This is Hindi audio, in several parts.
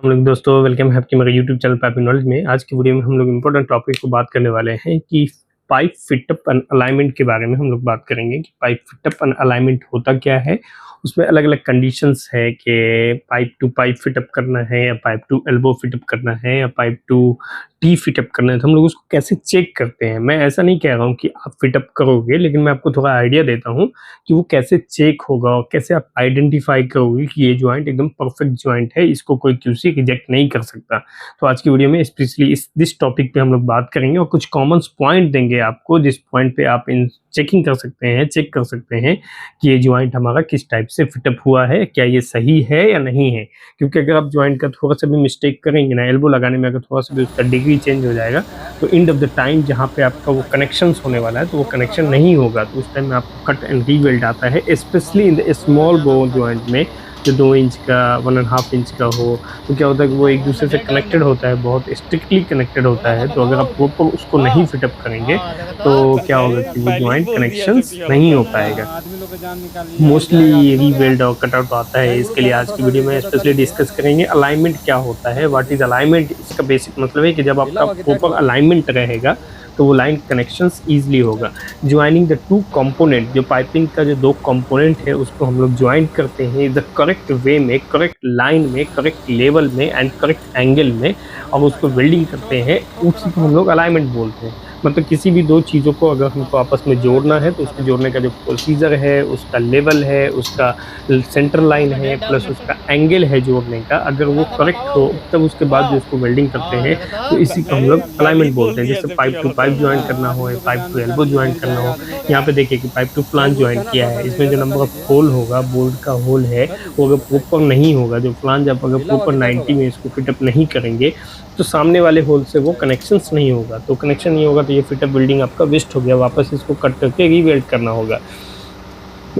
हम लोग दोस्तों वेलकम है आपके मेरे यूट्यूब चैनल पाइपिंग नॉलेज में। आज की वीडियो में हम लोग इम्पोर्टेंट टॉपिक को बात करने वाले हैं कि पाइप फिटअप एंड अलाइनमेंट के बारे में हम लोग बात करेंगे कि पाइप फिटअप एंड अलाइनमेंट होता क्या है। उसमें अलग अलग कंडीशंस है कि पाइप टू पाइप फिटअप करना है या पाइप टू एल्बो फिटअप करना है या पाइप टू टी फिटअप करना है, तो हम लोग उसको कैसे चेक करते हैं। मैं ऐसा नहीं कह रहा हूँ कि आप फिटअप करोगे, लेकिन मैं आपको थोड़ा आइडिया देता हूँ कि वो कैसे चेक होगा और कैसे आप आइडेंटिफाई करोगे कि ये जॉइंट एकदम परफेक्ट जॉइंट है, इसको कोई क्यूसी रिजेक्ट नहीं कर सकता। तो आज की वीडियो में स्पेशली दिस टॉपिक पे हम लोग बात करेंगे और कुछ कॉमन पॉइंट देंगे आपको, जिस पॉइंट पे आप इन चेकिंग कर सकते हैं, चेक कर सकते हैं कि ये जॉइंट हमारा किस टाइप से फिटअप हुआ है, क्या ये सही है या नहीं है। क्योंकि अगर आप जॉइंट का थोड़ा सा भी मिस्टेक करेंगे ना, एल्बो लगाने में अगर थोड़ा सा भी उसका डिग्री चेंज हो जाएगा, तो एंड ऑफ द टाइम जहाँ पे आपका वो कनेक्शंस होने वाला है तो वो कनेक्शन नहीं होगा। तो उस टाइम में आपको कट एंड रीवेल्ड आता है, specially in the small bone joint में जो 2 इंच का 1.5 इंच का हो। तो क्या होता है कि वो एक दूसरे से कनेक्टेड होता है, बहुत स्ट्रिक्टली कनेक्टेड होता है। तो अगर आप प्रॉपर उसको नहीं फिटअप करेंगे तो क्या होगा कि वो जॉइंट कनेक्शंस नहीं हो पाएगा। मोस्टली रीवेल्ड और कटआउट आता है। इसके लिए आज की वीडियो में स्पेशली डिस्कस करेंगे अलाइनमेंट क्या होता है, व्हाट इज अलाइनमेंट। इसका बेसिक मतलब है कि जब आपका प्रॉपर अलाइनमेंट रहेगा तो वो लाइन कनेक्शंस ईजिली होगा। ज्वाइनिंग द टू कंपोनेंट, जो पाइपिंग का जो 2 कंपोनेंट है उसको हम लोग ज्वाइन करते हैं द करेक्ट वे में, करेक्ट लाइन में, करेक्ट लेवल में एंड करेक्ट एंगल में, और उसको वेल्डिंग करते हैं, उसी को हम लोग अलाइनमेंट बोलते हैं। मतलब किसी भी 2 चीज़ों को अगर हमको आपस में जोड़ना है तो उसको जोड़ने का जो प्रोसीजर है, उसका लेवल है, उसका सेंटर लाइन है, प्लस उसका एंगल है जोड़ने का, अगर वो करेक्ट हो तब उसके बाद जो उसको वेल्डिंग करते हैं तो इसी को हम लोग अलाइनमेंट बोलते हैं। जैसे पाइप टू पाइप ज्वाइन करना हो या पाइप टू एल्बो ज्वाइन करना हो। यहाँ पे देखिए कि पाइप टू फ्लांज ज्वाइन किया है, इसमें जो नंबर ऑफ होल होगा, बोल्ट का होल है, वो अगर प्रॉपर नहीं होगा, जो फ्लांज आप अगर प्रॉपर 90 में इसको फिटअप नहीं करेंगे तो सामने वाले होल से वो कनेक्शंस नहीं होगा। तो कनेक्शन नहीं होगा तो ये फिटअप बिल्डिंग आपका वेस्ट हो गया, वापस इसको कट करके रीवेल्ड करना होगा।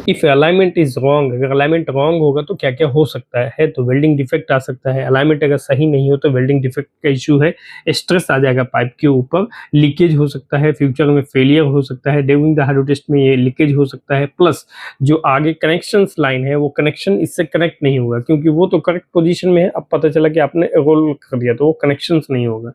इफ अलाइनमेंट इज रॉन्ग, अगर अलाइनमेंट रॉन्ग होगा तो क्या क्या हो सकता है, तो वेल्डिंग डिफेक्ट आ सकता है। अलाइनमेंट अगर सही नहीं हो तो वेल्डिंग डिफेक्ट का इशू है, स्ट्रेस आ जाएगा पाइप के ऊपर, लीकेज हो सकता है, फ्यूचर में फेलियर हो सकता है, ड्यूरिंग द हाइड्रो टेस्ट में ये लीकेज हो सकता है। प्लस जो आगे कनेक्शन लाइन है वो कनेक्शन इससे कनेक्ट नहीं होगा, क्योंकि वो तो करेक्ट पोजिशन में है, अब पता चला कि आपने रोल कर दिया तो वो कनेक्शन नहीं होगा।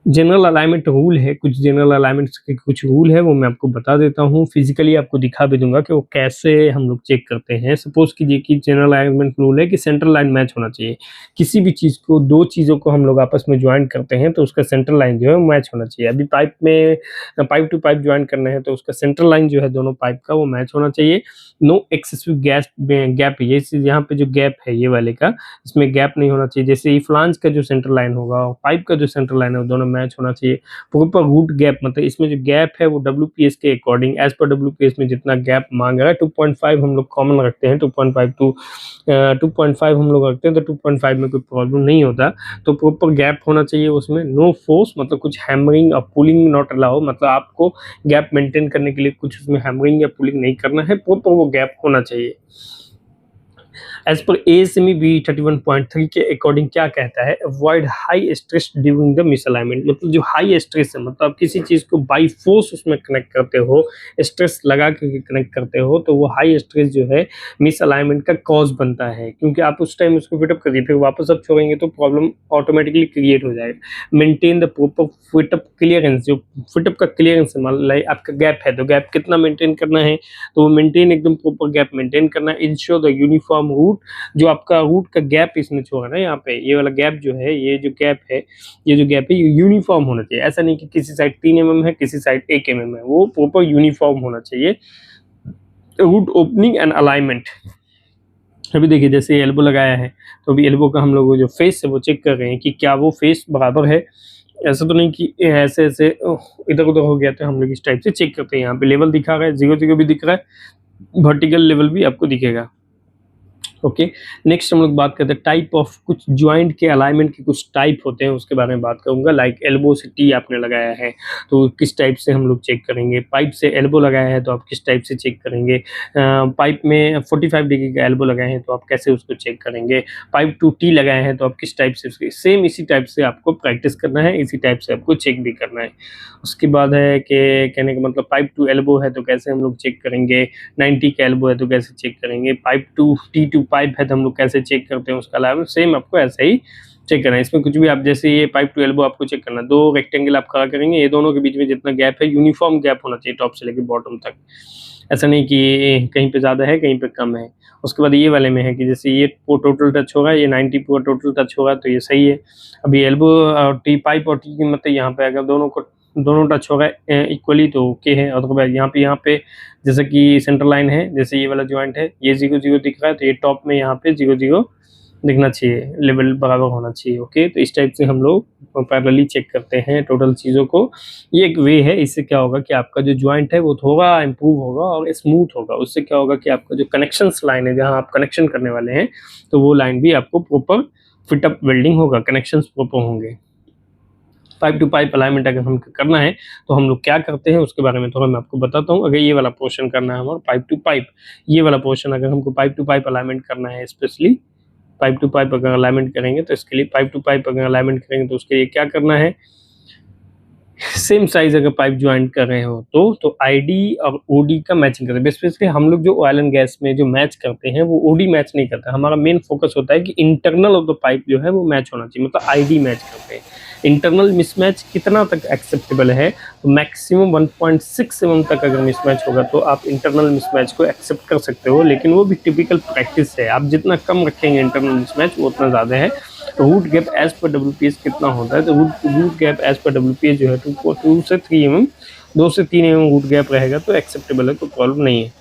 जनरल अलाइनमेंट रूल है, कुछ जनरल अलाइनमेंट्स के कुछ रूल है, वो मैं आपको बता देता हूँ। फिजिकली आपको दिखा भी दूंगा कि वो कैसे हम लोग चेक करते हैं। सपोज कीजिए कि जनरल अलाइनमेंट रूल है कि सेंट्रल लाइन मैच होना चाहिए। किसी भी चीज़ को, 2 चीज़ों को हम लोग आपस में ज्वाइन करते हैं तो उसका सेंट्रल लाइन जो है वो मैच होना चाहिए। अभी पाइप में पाइप टू पाइप ज्वाइन करना है तो उसका सेंट्रल लाइन जो है दोनों पाइप का वो मैच होना चाहिए। नो एक्सेसिव गैप, ये यहाँ पे जो गैप है ये वाले का, इसमें गैप नहीं होना चाहिए। जैसे फ्लांज का जो सेंट्रल लाइन होगा और पाइप का जो सेंट्रल लाइन है वो दोनों मैच होना चाहिए। प्रॉपर रूट गैप, मतलब इसमें जो गैप है वो डब्ल्यूपीएस के अकॉर्डिंग, एज पर डब्ल्यूपीएस में जितना गैप मांग रहा है 2.5 हम लोग कॉमन रखते हैं, 2.5 टू 2.5 हम लोग रखते हैं, तो 2.5 में कोई प्रॉब्लम नहीं होता। तो प्रॉपर गैप होना चाहिए उसमें। नो फोर्स, मतलब कुछ हैमरिंग और पुलिंग नॉट अलाउ, मतलब आपको गैप मेंटेन करने के लिए कुछ उसमें हैमरिंग या पुलिंग नहीं करना है, प्रॉपर वो गैप होना चाहिए। एज पर ASME B 31.3 के अकॉर्डिंग क्या कहता है, avoid high stress during the misalignment. मतलब जो हाई स्ट्रेस है, मतलब आप किसी चीज को बाई फोर्स उसमें कनेक्ट करते हो, स्ट्रेस लगा के कनेक्ट करते हो, तो वो हाई स्ट्रेस जो है मिसअलाइनमेंट का कॉज बनता है। क्योंकि आप उस टाइम उसको फिटअप करिए, फिर वापस आप छोड़ेंगे तो प्रॉब्लम ऑटोमेटिकली क्रिएट हो जाएगा। Maintain the proper fit up clearance, जो फिटअप का क्लियरेंस है, मान लीजिए आपका गैप है तो गैप कितना मेंटेन करना है, तो वो मेंटेन एकदम प्रॉपर गैप मेंटेन करना है। इंश्योर द यूनिफॉर्म रूट, जो आपका रूट का गैप इसने छोड़ा ना, यहाँ पे ये वाला गैप जो है, ये जो गैप है, ये जो गैप है ये यूनिफॉर्म होना चाहिए। ऐसा नहीं कि किसी साइड 3 mm है, किसी साइड 1 mm है, वो प्रॉपर यूनिफॉर्म होना चाहिए। रूट ओपनिंग एंड अलाइनमेंट, अभी देखिए जैसे एल्बो लगाया है तो अभी एल्बो का हम लोग जो फेस है वो चेक कर रहे हैं कि क्या वो फेस बराबर है। ऐसा तो नहीं कि ऐसे ऐसे इधर उधर हो गया, तो हम लोग इस टाइप से चेक करते हैं। यहाँ पे लेवल दिखा रहा है, 0 भी दिख रहा है, वर्टिकल लेवल भी आपको दिखेगा। ओके, नेक्स्ट हम लोग बात करते हैं टाइप ऑफ, कुछ ज्वाइंट के अलाइनमेंट के कुछ टाइप होते हैं उसके बारे में बात करूंगा। लाइक एल्बो से टी आपने लगाया है तो किस टाइप से हम लोग चेक करेंगे, पाइप से एल्बो लगाया है तो आप किस टाइप से चेक करेंगे, पाइप में 45 डिग्री का एल्बो लगाए हैं तो आप कैसे उसको चेक करेंगे, पाइप टू टी लगाए हैं तो आप किस टाइप से उसके, सेम इसी टाइप से आपको प्रैक्टिस करना है, इसी टाइप से आपको चेक भी करना है। उसके बाद है कि कहने का मतलब पाइप टू एल्बो है तो कैसे हम लोग चेक करेंगे, 90 का एल्बो है तो कैसे चेक करेंगे, pipe to tee to pipe है तो हम लोग कैसे चेक करते हैं उसका अलाइनमेंट, सेम आपको ऐसे ही चेक करना है। इसमें कुछ भी आप जैसे ये पाइप टू एल्बो आपको चेक करना है, 2 रेक्टेंगल आप खड़ा करेंगे, ये दोनों के बीच में जितना गैप है यूनिफॉर्म गैप होना चाहिए टॉप से लेकर बॉटम तक, ऐसा नहीं कि कहीं पे ज़्यादा है कहीं पे कम है। उसके बाद ये वाले में है कि जैसे ये टोटल टच होगा, ये 90 पूरा टोटल टच होगा तो ये सही है। अभी एल्बो और टी पाइप और टी की मतलब यहाँ पे अगर दोनों टच होगा इक्वली तो ओके है। और उसके बाद यहाँ पे जैसे कि सेंटर लाइन है, जैसे ये वाला ज्वाइंट है, ये 0 0 दिख रहा है तो ये टॉप में यहाँ पे 0 0 दिखना चाहिए, लेवल बराबर होना चाहिए। ओके, तो इस टाइप से हम लोग पैरेलली चेक करते हैं टोटल चीज़ों को। ये एक वे है, इससे क्या होगा कि आपका जो ज्वाइंट है वो थोड़ा इम्प्रूव होगा और स्मूथ होगा। उससे क्या होगा कि आपका जो कनेक्शंस लाइन है जहाँ आप कनेक्शन करने वाले हैं तो वो लाइन भी आपको प्रॉपर फिटअप वेल्डिंग होगा, कनेक्शंस प्रॉपर होंगे। पाइप टू पाइप अलाइनमेंट अगर हम करना है तो हम लोग क्या करते हैं उसके बारे में थोड़ा मैं आपको बताता हूँ। अगर ये वाला पोर्शन करना है हमारा पाइप टू पाइप, ये वाला पोर्शन अगर हमको पाइप टू पाइप अलाइनमेंट करना है, स्पेशली पाइप टू पाइप अगर अलाइनमेंट करेंगे तो इसके लिए पाइप टू पाइप अगर अलाइनमेंट करेंगे तो उसके लिए क्या करना है, सेम साइज अगर पाइप ज्वाइंट कर रहे हो तो आईडी और ओडी का मैचिंग करते हैं। स्पेशली हम लोग जो ऑयल एंड गैस में जो मैच करते हैं वो ओडी मैच नहीं करता, हमारा मेन फोकस होता है कि इंटरनल ऑफ द पाइप जो है वो मैच होना चाहिए, मतलब आईडी मैच करते हैं। इंटरनल मिसमैच कितना तक एक्सेप्टेबल है, तो मैक्सिमम 1.6 mm तक अगर मिसमैच होगा तो आप इंटरनल मिसमैच को एक्सेप्ट कर सकते हो, लेकिन वो भी टिपिकल प्रैक्टिस है। आप जितना कम रखेंगे इंटरनल मिसमैच वो उतना ज़्यादा है। रूट गैप एज पर WPS कितना होता है, तो रूट गैप एज पर WPS जो है 2 से 3 mm, 2 से 3 mm रूट गैप रहेगा तो एक्सेप्टेबल है, तो प्रॉब्लम नहीं है।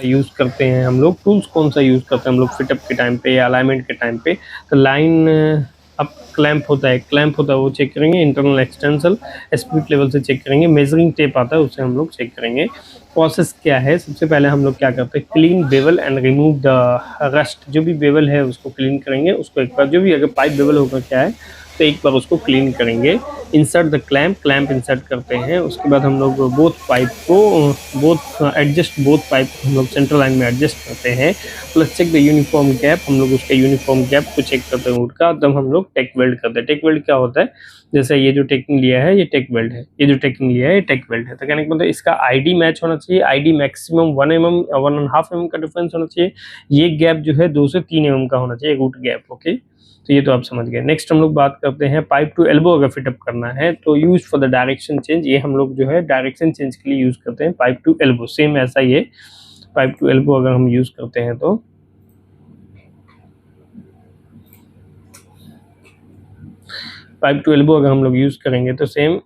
यूज़ करते हैं हम लोग टूल्स, कौन सा यूज़ करते हैं हम लोग फिटअप के टाइम पे या अलाइनमेंट के टाइम पे, तो लाइन अब क्लैंप होता है वो चेक करेंगे, इंटरनल एक्सटेंसल स्पिरिट लेवल से चेक करेंगे, मेजरिंग टेप आता है उससे हम लोग चेक करेंगे। प्रोसेस क्या है, सबसे पहले हम लोग क्या करते हैं, clean bevel and remove the rust. जो भी बेवल है उसको क्लीन करेंगे, उसको एक बार जो भी अगर पाइप बेवल होगा क्या है तो एक बार उसको क्लीन करेंगे। इंसर्ट द क्लैंप इंसर्ट करते हैं। उसके बाद हम लोग बोथ पाइप हम लोग सेंट्रल लाइन में एडजस्ट करते हैं। Plus check the uniform gap, हम लोग उसका यूनिफॉर्म गैप को चेक करते हैं रूट का, तब हम लोग टेक वेल्ड करते हैं। टेक वेल्ड क्या होता है, जैसे ये जो टेकिंग लिया है ये टेक वेल्ड है, ये जो टेकिंग लिया है ये टेक वेल्ड है। तो कहने का मतलब इसका आईडी मैच होना चाहिए, आईडी मैक्सिमम 1 mm 1.5 mm का डिफरेंस होना चाहिए। ये गैप जो है 2 से 3 mm का होना चाहिए रूट गैप। ओके, तो ये तो आप समझ गए। नेक्स्ट हम लोग बात करते हैं पाइप टू एल्बो अगर फिटअप करना है तो use for the direction change, ये हम लोग जो है डायरेक्शन चेंज के लिए यूज करते हैं पाइप टू एल्बो। सेम ऐसा ही है, पाइप टू एल्बो अगर हम यूज करते हैं तो पाइप टू एल्बो अगर हम लोग यूज करेंगे तो सेम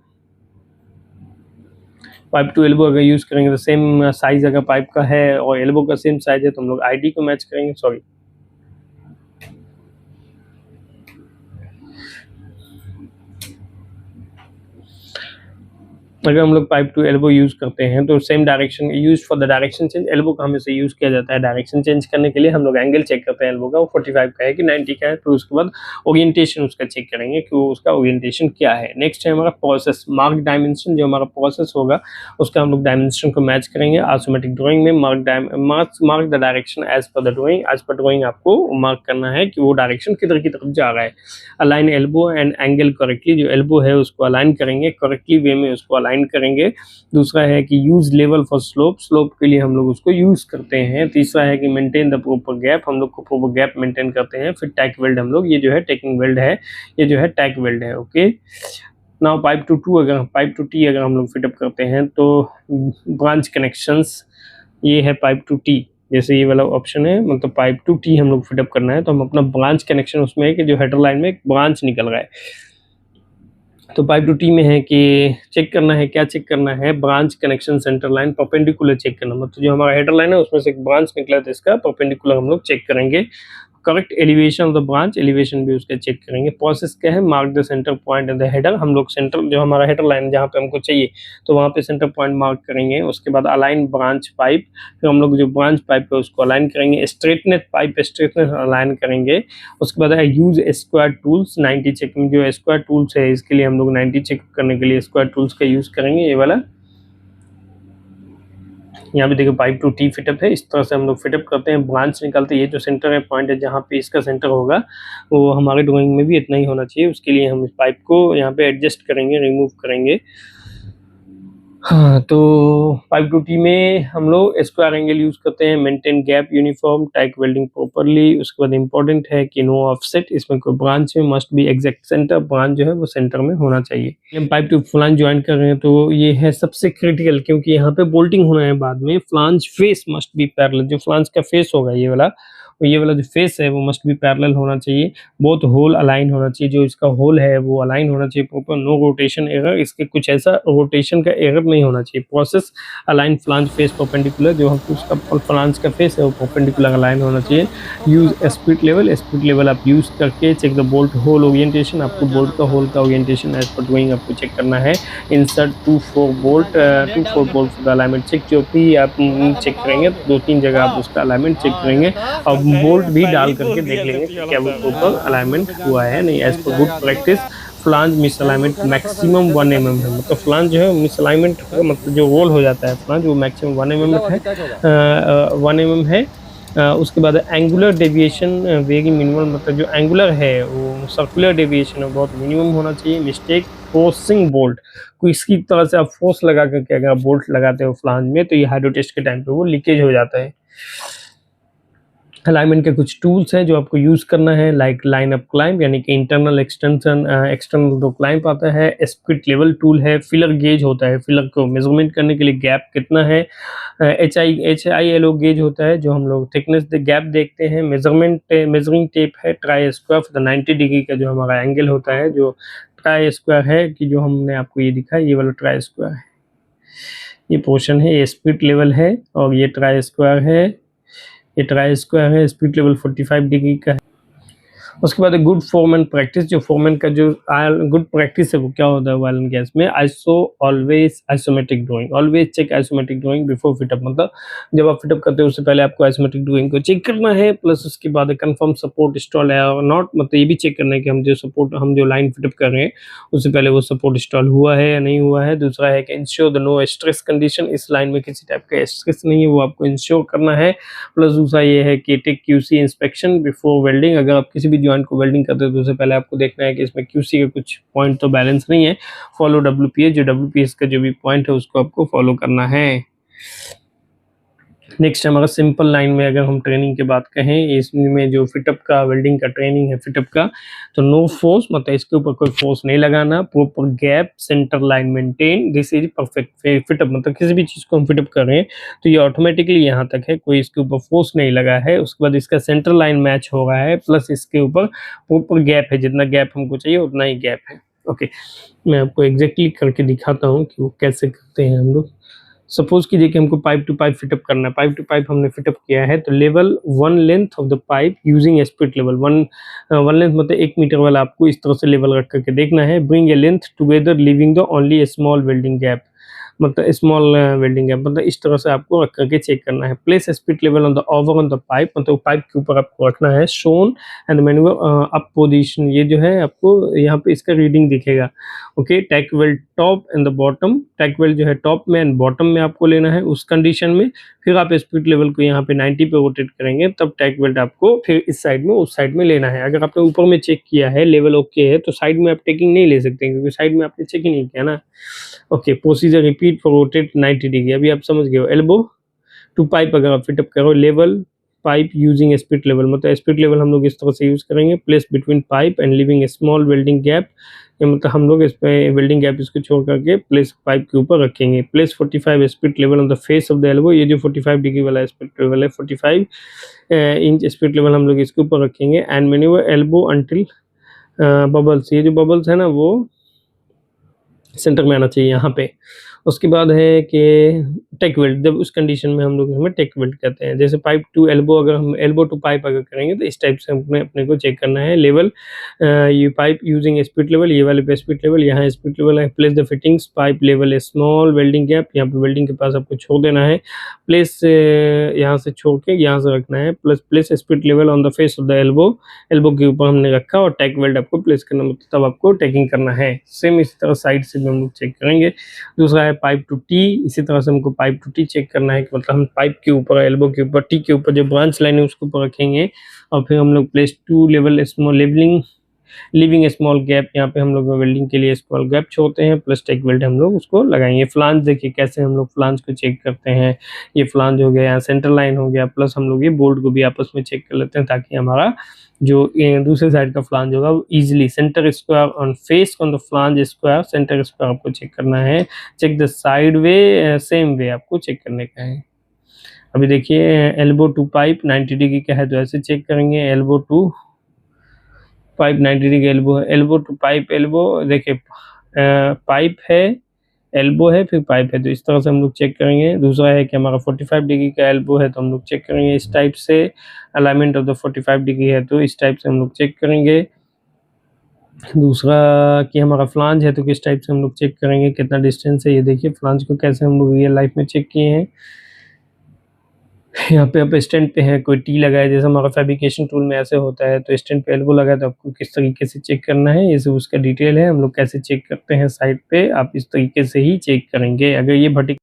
पाइप टू एल्बो अगर यूज करेंगे तो सेम साइज अगर पाइप का है और एल्बो का सेम साइज है तो हम लोग आईडी को मैच करेंगे। सॉरी, अगर हम लोग पाइप टू एल्बो यूज करते हैं तो same direction use for the direction change. Elbow का हमेशा यूज किया जाता है डायरेक्शन चेंज करने के लिए। हम लोग एंगल चेक करते हैं एल्बो का, वो 45 का है कि 90 का है, तो उसके बाद ओरिएंटेशन उसका चेक करेंगे कि वो उसका ओरिएंटेशन क्या है। नेक्स्ट है हमारा प्रोसेस, मार्क डायमेंशन। जो हमारा प्रोसेस होगा उसका हम लोग डायमेंशन को मैच करेंगे। आइसोमेट्रिक ड्राइंग में मार्क द डायरेक्शन एज पर द ड्राइंग, एज पर ड्राइंग आपको मार्क करना है कि वो डायरेक्शन किधर की तरफ जा रहा है। Align elbow and angle correctly, जो एल्बो है उसको अलाइन करेंगे, करेक्टली वे में उसको अलाइन करेंगे। दूसरा है कि यूज लेवल फॉर स्लोप के लिए हम लोग उसको यूज करते हैं। तीसरा है कि मेंटेन द प्रॉपर गैप, हम लोग को प्रॉपर गैप मेंटेन करते हैं। फिर टैक वेल्ड, हम लोग ये जो है टेकिंग वेल्ड है, ये जो है टैक वेल्ड है। Okay, now pipe to tee अगर हम लोग फिटअप करते हैं तो ब्रांच कनेक्शंस, ये है पाइप टू टी, जैसे ये वाला ऑप्शन है, मतलब पाइप टू टी हम लोग फिटअप करना है तो हम अपना ब्रांच कनेक्शन उसमें है कि जो हेडर लाइन में एक ब्रांच निकल रहा है, तो पाइप टू टी में है कि चेक करना है, क्या चेक करना है, branch connection center line perpendicular check करना, मतलब जो हमारा हेडर लाइन है उसमें से एक ब्रांच निकला है तो इसका परपेंडिकुलर हम लोग चेक करेंगे। Correct elevation of the branch, elevation भी उसका चेक करेंगे। प्रोसेस क्या है, mark the centre point in the header, हम लोग सेंटर जो हमारा हेडर लाइन जहाँ पे हमको चाहिए तो वहाँ पे सेंटर पॉइंट मार्क करेंगे। उसके बाद अलाइन ब्रांच पाइप, फिर हम लोग जो ब्रांच पाइप है उसको अलाइन करेंगे। स्ट्रेटनेस पाइप, स्ट्रेटनेस अलाइन करेंगे। उसके बाद है यूज स्क्वायर टूल्स, 90 चेकिंग, जो स्क्वायर टूल्स है इसके लिए हम लोग 90 चेक करने के लिए स्क्वायर टूल्स का यूज करेंगे। ये वाला यहाँ पे देखो पाइप टू टी फिटअप है, इस तरह से हम लोग फिटअप करते हैं, ब्रांच निकालते हैं। ये जो सेंटर है पॉइंट है जहाँ पे इसका सेंटर होगा वो हमारे ड्राइंग में भी इतना ही होना चाहिए। उसके लिए हम इस पाइप को यहाँ पे एडजस्ट करेंगे, रिमूव करेंगे। हाँ, तो पाइप टू टी में हम लोग स्क्वायर एंगल यूज़ करते हैं, maintain gap uniform, tack welding properly. उसके बाद इम्पोर्टेंट है कि नो ऑफसेट, इसमें कोई ब्रांच में must be exact centre, branch जो है वो सेंटर में होना चाहिए। हम पाइप टू फ्लांज ज्वाइन कर रहे हैं तो ये है सबसे क्रिटिकल, क्योंकि यहाँ पे बोल्टिंग होना है बाद में। Flange face must be parallel, जो फ्लांज का फेस होगा ये वाला, और ये वाला जो फेस है वो मस्ट बी पैरेलल होना चाहिए। बोथ होल अलाइन होना चाहिए, जो इसका होल है वो अलाइन होना चाहिए प्रॉपर। नो रोटेशन एरर, इसके कुछ ऐसा रोटेशन का एरर नहीं होना चाहिए। Process align flange face perpendicular, जो हम उसका फ्लांज का फेस है वो परपेंडिकुलर अलाइन होना चाहिए। यूज स्पिरिट लेवल आप यूज करके check the bolt hole orientation, आपको बोल्ट का होल का ओरिएंटेशन एज पर ड्राइंग आपको चेक करना है। Insert 2-4 bolt for the alignment check, जो भी आप चेक करेंगे 2-3 जगह आप उसका अलाइनमेंट चेक करेंगे और बोल्ट भी डाल करके देख लेंगे कि क्या वो प्रॉपर अलाइनमेंट हुआ है नहीं। एज पर good practice flange misalignment maximum 1 mm है, मतलब फ्लांज जो है मिस अलाइनमेंट मतलब जो रोल हो जाता है फ्लांज वो मैक्सिमम 1 mm है, 1 mm है। उसके बाद एंगुलर डेविएशन वेरी मिनिमल, मतलब जो एंगुलर है वो सर्कुलर डेविएशन है बहुत मिनिमम होना चाहिए। मिस्टेक फोर्सिंग बोल्ट, कोई इसकी तरह से आप फोर्स लगा करके अगर आप बोल्ट लगाते हो फ्लांज में तो ये हाइड्रो टेस्ट के टाइम पे वो लीकेज हो जाता है। अलाइनमेंट के कुछ टूल्स हैं जो आपको यूज़ करना है, लाइक लाइन अप क्लाइंब, यानी कि इंटरनल एक्सटेंशन, एक्सटर्नल तो क्लाइंब आता है। स्पिरिट लेवल टूल है। फिलर गेज होता है, फिलर को मेजरमेंट करने के लिए गैप कितना है। HILO गेज होता है जो हम लोग थिकनेस गैप देखते हैं। मेजरिंग टेप है। Try square for the 90 degree का जो हमारा एंगल होता है, जो ट्राई स्क्वायर है कि जो हमने आपको ये दिखा, ये वाला ट्राई स्क्वायर है, ये पोर्शन है, ये स्पिरिट लेवल है और ये ट्राई स्क्वायर है, ये ट्राई स्क्वायर है। स्पिरिट लेवल 45 डिग्री का है। उसके बाद गुड फोरमैन प्रैक्टिस, जो फोरमैन का जो गुड प्रैक्टिस है वो क्या होता है ऑयल एंड गैस में, always isometric drawing, always check isometric drawing before fit up, मतलब जब आप फिटअप करते हो उससे पहले आपको आइसोमेट्रिक ड्राइंग को चेक करना है। प्लस उसके बाद कंफर्म सपोर्ट इंस्टॉल है और नॉट, मतलब ये भी चेक करना है कि हम जो लाइन फिटअप कर रहे हैं उससे पहले वो सपोर्ट इंस्टॉल हुआ है या नहीं हुआ है। दूसरा है कि ensure the no stress condition, इस लाइन में किसी टाइप का स्ट्रेस नहीं है वो आपको इंश्योर करना है। प्लस दूसरा ये है कि take QC inspection before welding, अगर आप किसी भी जॉइंट को वेल्डिंग करते हो तो उससे पहले आपको देखना है कि इसमें QC का कुछ पॉइंट तो बैलेंस नहीं है। फॉलो WPS, जो WPS का जो भी पॉइंट है उसको आपको फॉलो करना है। नेक्स्ट हमारा सिंपल लाइन में अगर हम ट्रेनिंग की बात कहें, इसमें जो फिटअप का वेल्डिंग का ट्रेनिंग है फिटअप का, तो नो फोर्स, मतलब इसके ऊपर कोई फोर्स नहीं लगाना। Proper gap, centre line maintain, this is perfect fit up, मतलब किसी भी चीज़ को हम फिटअप कर रहे हैं तो ये ऑटोमेटिकली यहाँ तक है, कोई इसके ऊपर फोर्स नहीं लगा है। उसके बाद इसका सेंटर लाइन मैच हो रहा है, प्लस इसके ऊपर प्रॉपर गैप है, जितना गैप हमको चाहिए उतना ही गैप है। ओके, मैं आपको एग्जैक्टली करके दिखाता हूँ कि वो कैसे करते हैं हम लोग। सपोज कीजिए कि हमको पाइप टू पाइप फिटअप करना है, पाइप टू पाइप हमने फिटअप किया है, तो level 1 length of the pipe using spirit level, one length मतलब 1 मीटर वाला आपको इस तरह से लेवल रख करके देखना है। Bring a length together living the only A small welding gap, मतलब स्मॉल वेल्डिंग गैप, मतलब इस तरह से आपको रख करके चेक करना है। Place spirit level on the over on the pipe, मतलब पाइप के ऊपर आपको रखना है। Shown and manual up position, ये जो है आपको यहाँ पे इसका रीडिंग दिखेगा। Okay, tack weld top and the bottom, tack weld जो है टॉप में एंड बॉटम में आपको लेना है उस कंडीशन में। फिर आप स्पिरिट लेवल को यहाँ पे 90 पे रोटेट करेंगे, तब टैक वेल्ड आपको फिर इस साइड में उस साइड में लेना है। अगर आपने ऊपर में चेक किया है लेवल ओके है तो साइड में आप टेकिंग नहीं ले सकते क्योंकि साइड में आपने चेक ही नहीं किया ना। Okay, procedure repeat for rotate 90 degree, अभी आप समझ गए हो। एल्बो टू पाइप अगर आप फिटअप करो, level pipe using spirit level, मतलब स्पिरिट लेवल हम लोग इस तरह से यूज करेंगे। Place between pipe and living A small welding gap, मतलब हम लोग इसमें वेल्डिंग गैप इसको छोड़ करके प्लेस पाइप के ऊपर रखेंगे। Place 45 spirit level on the face of the elbow, ये जो 45 डिग्री वाला स्पिरिट लेवल है, 45 इंच स्पिरिट लेवल हम लोग इसके ऊपर रखेंगे। And manoeuvre elbow until bubbles, ये जो बबल्स है ना वो सेंटर में आना चाहिए यहाँ पे। उसके बाद है कि टेक वेल्ड, जब उस कंडीशन में हम लोग हमें टेक वेल्ड कहते हैं। जैसे पाइप टू एल्बो, अगर हम एल्बो टू पाइप अगर करेंगे तो इस टाइप से अपने को चेक करना है। लेवल ये पाइप यूजिंग स्पिरिट लेवल, ये वाले पे स्पिरिट लेवल, यहाँ स्पिरिट लेवल है। Place the fittings pipe level A small welding gap, यहाँ पे वेल्डिंग के पास आपको छोड़ देना है। प्लेस यहाँ से छोड़ के यहाँ से रखना है। Plus place spirit level on the face of the elbow, elbow के ऊपर हमने रखा और टैक वेल्ड आपको प्लेस करना, मतलब तब आपको टैकिंग करना है। सेम इसी तरह साइड से भी हम लोग चेक करेंगे। दूसरा है पाइप टू टी, इसी तरह से हमको पाइप टू टी चेक करना है कि मतलब हम पाइप के ऊपर, एल्बो के ऊपर, टी के ऊपर जो ब्रांच लाइन है उसके ऊपर रखेंगे और फिर हम लोग place to level small leveling living small gap, यहाँ पे हम लोग वेल्डिंग के लिए स्मॉल गैप छोड़ते हैं, प्लस टेक वेल्ड हम लोग उसको लगाएंगे। फ्लांज देखिए कैसे हम लोग फ्लांज को चेक करते हैं, ये फ्लांज हो गया, यहाँ सेंटर लाइन हो गया, प्लस हम लोग ये बोल्ट को भी आपस में चेक कर लेते हैं ताकि हमारा जो दूसरे साइड का फ्लांज होगा वो easily center square on face on the flange square, center square आपको चेक करना है। Check the side way, same way आपको चेक करने का है। अभी देखिए एल्बो टू पाइप 90 डिग्री का है तो ऐसे चेक करेंगे, elbow to pipe 90 degree elbow है, एल्बो टू पाइप, एल्बो देखिए पाइप है, एल्बो है, फिर पाइप है, तो इस तरह से हम लोग चेक करेंगे। दूसरा है कि हमारा 45 डिग्री का एल्बो है तो हम लोग चेक करेंगे इस टाइप से, अलाइनमेंट ऑफ द 45 डिग्री है तो इस टाइप से हम लोग चेक करेंगे। दूसरा कि हमारा फ्लांज है तो किस टाइप से हम लोग चेक करेंगे, कितना डिस्टेंस है। ये देखिए फ्लांज को कैसे हम लोग रियल लाइफ में चेक किए हैं। यहाँ पे आप स्टैंड पे है, कोई टी लगा है, जैसे हमारा फैब्रिकेशन टूल में ऐसे होता है, तो स्टैंड पे एल्बो लगा है तो आपको किस तरीके से चेक करना है, ये सब उसका डिटेल है। हम लोग कैसे चेक करते हैं साइड पे, आप इस तरीके से ही चेक करेंगे। अगर ये वर्टिकल